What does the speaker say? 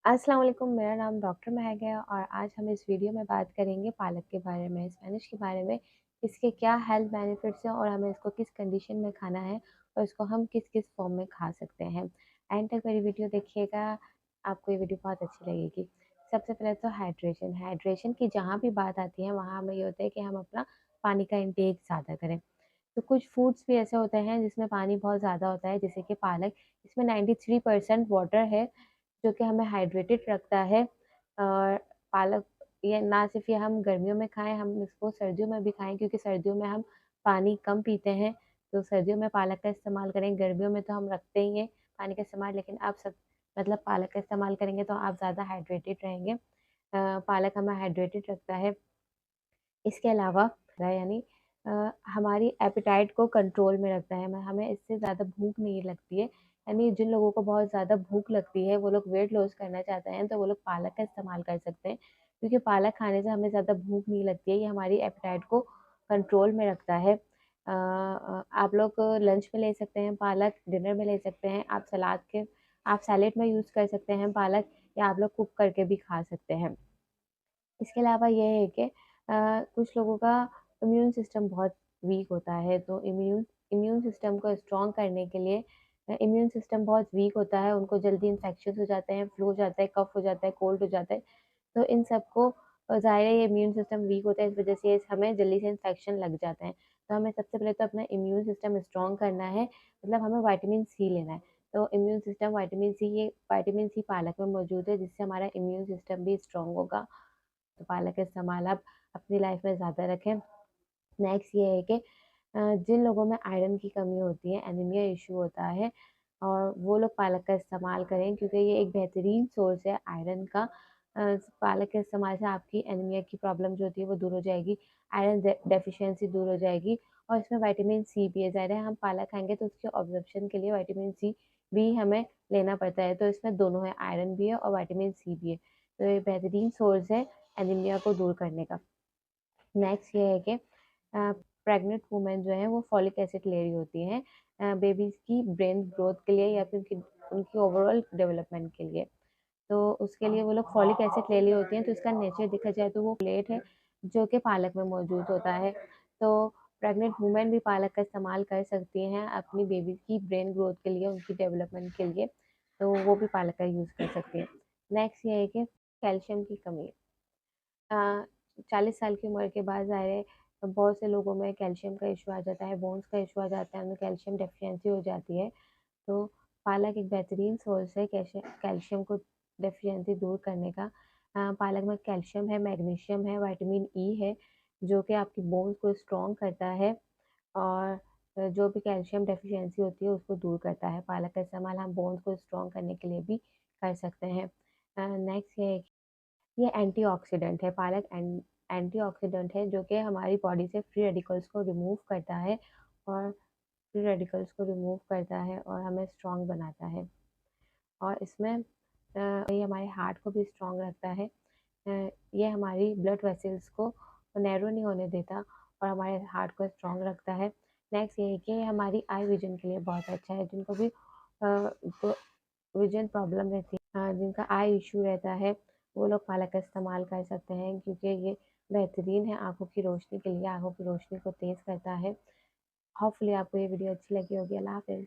अस्सलाम वालेकुम, मेरा नाम डॉक्टर महक है और आज हम इस वीडियो में बात करेंगे पालक के बारे में, स्पेनिश के बारे में। इसके क्या हेल्थ बेनिफिट्स हैं और हमें इसको किस कंडीशन में खाना है और इसको हम किस-किस फॉर्म में खा सकते हैं। एंड तक मेरी वीडियो देखिएगा, आपको ये वीडियो बहुत अच्छी लगेगी। सबसे पहले तो हाइड्रेशन, हाइड्रेशन की जहाँ भी बात आती है वहाँ हमें ये होता है कि हम अपना पानी का इंटेक ज़्यादा करें। तो कुछ फूड्स भी ऐसे होते हैं जिसमें पानी बहुत ज़्यादा होता है, जैसे कि पालक, इसमें 93% वाटर है जो कि हमें हाइड्रेटेड रखता है। और पालक ये ना सिर्फ़ ये हम गर्मियों में खाएँ, हम इसको सर्दियों में भी खाएँ क्योंकि सर्दियों में हम पानी कम पीते हैं, तो सर्दियों में पालक का इस्तेमाल करें। गर्मियों में तो हम रखते ही हैं पानी का इस्तेमाल, लेकिन आप सब मतलब पालक का इस्तेमाल करेंगे तो आप ज़्यादा हाइड्रेटेड रहेंगे। पालक हमें हाइड्रेटेड रखता है। इसके अलावा यानी हमारी एपेटाइट को कंट्रोल में रखता है, हमें इससे ज़्यादा भूख नहीं लगती है। यानी जिन लोगों को बहुत ज़्यादा भूख लगती है, वो लोग वेट लॉस करना चाहते हैं, तो वो लोग पालक का इस्तेमाल कर सकते हैं, क्योंकि पालक खाने से हमें ज़्यादा भूख नहीं लगती है, ये हमारी एपेटाइट को कंट्रोल में रखता है। आप लोग लंच में ले सकते हैं पालक, डिनर में ले सकते हैं, आप सैलेड में यूज़ कर सकते हैं पालक, या आप लोग कुक करके भी खा सकते हैं। इसके अलावा ये है कि कुछ लोगों का इम्यून सिस्टम बहुत वीक होता है, तो इम्यून इम्यून सिस्टम को स्ट्रॉन्ग करने के लिए इम्यून सिस्टम बहुत वीक होता है, उनको जल्दी इन्फेक्शंस हो जाते हैं, फ्लू हो जाता है, कफ हो जाता है, कोल्ड हो जाता है। तो इन सबको ज़ाहिर है ये इम्यून सिस्टम वीक होता है, इस वज़ह से हमें जल्दी से इन्फेक्शन लग जाते हैं। तो हमें सबसे पहले तो अपना इम्यून सिस्टम स्ट्रॉन्ग करना है, मतलब हमें विटामिन सी लेना है। तो इम्यून सिस्टम विटामिन सी पालक में मौजूद है, जिससे हमारा इम्यून सिस्टम भी स्ट्रॉन्ग होगा। तो पालक का इस्तेमाल आप अपनी लाइफ में ज़्यादा रखें। नेक्स्ट ये है कि जिन लोगों में आयरन की कमी होती है, एनीमिया इश्यू होता है, और वो लोग पालक का इस्तेमाल करें क्योंकि ये एक बेहतरीन सोर्स है आयरन का। पालक के इस्तेमाल से आपकी एनीमिया की प्रॉब्लम जो होती है वो दूर हो जाएगी, आयरन डेफिशिएंसी दूर हो जाएगी, और इसमें विटामिन सी भी है। ज़ाहिर है हम पालक खाएँगे तो उसके अब्ज़ॉर्प्शन के लिए विटामिन सी भी हमें लेना पड़ता है, तो इसमें दोनों है, आयरन भी है और विटामिन सी भी है। तो ये बेहतरीन सोर्स है एनीमिया को दूर करने का। नेक्स्ट ये है कि प्रेग्नेंट वुमेन जो है वो फॉलिक एसिड ले रही होती हैं बेबीज़ की ब्रेन ग्रोथ के लिए, या फिर उनकी उनकी ओवरऑल डेवलपमेंट के लिए। तो उसके लिए वो लोग फॉलिक एसिड ले रही होती हैं, तो इसका नेचर देखा जाए तो वो प्लेट है जो कि पालक में मौजूद होता है। तो प्रेग्नेंट वुमेन भी पालक का इस्तेमाल कर सकती हैं अपनी बेबी की ब्रेन ग्रोथ के लिए, उनकी डेवलपमेंट के लिए, तो वो भी पालक का यूज़ कर सकती हैं। नेक्स्ट ये है कि कैल्शियम की कमी। अ, 40 साल की उम्र के बाद ज़ाहिर है बहुत से लोगों में कैल्शियम का इश्यू आ जाता है, बोन्स का इश्यू आ जाता है, उनमें कैल्शियम डेफिशिएंसी हो जाती है। तो पालक एक बेहतरीन सोर्स है कैल्शियम को डेफिशिएंसी दूर करने का। पालक में कैल्शियम है, मैग्नीशियम है, विटामिन ई है, जो कि आपकी बोन्स को स्ट्रॉन्ग करता है, और जो भी कैल्शियम डेफिशिएंसी होती है उसको दूर करता है। पालक का इस्तेमाल हम बोन्स को स्ट्रॉन्ग करने के लिए भी कर सकते हैं। नेक्स्ट ये है कि ये एंटीऑक्सीडेंट है, पालक एंटीऑक्सीडेंट है जो कि हमारी बॉडी से फ्री रेडिकल्स को रिमूव करता है, और फ्री रेडिकल्स को रिमूव करता है और हमें स्ट्रॉन्ग बनाता है। और इसमें ये हमारे हार्ट को भी स्ट्रॉन्ग रखता है। ये हमारी ब्लड वेसल्स को नैरो नहीं होने देता और हमारे हार्ट को स्ट्रॉन्ग रखता है। नेक्स्ट ये है कि ये हमारी आई विज़न के लिए बहुत अच्छा है, जिनको भी विज़न प्रॉब्लम रहती है, जिनका आई इश्यू रहता है, वो लोग पालक का इस्तेमाल कर सकते हैं क्योंकि ये बेहतरीन है आँखों की रोशनी के लिए, आँखों की रोशनी को तेज़ करता है। होपफुली आपको ये वीडियो अच्छी लगी होगी। अल्लाह हाफ़िज़।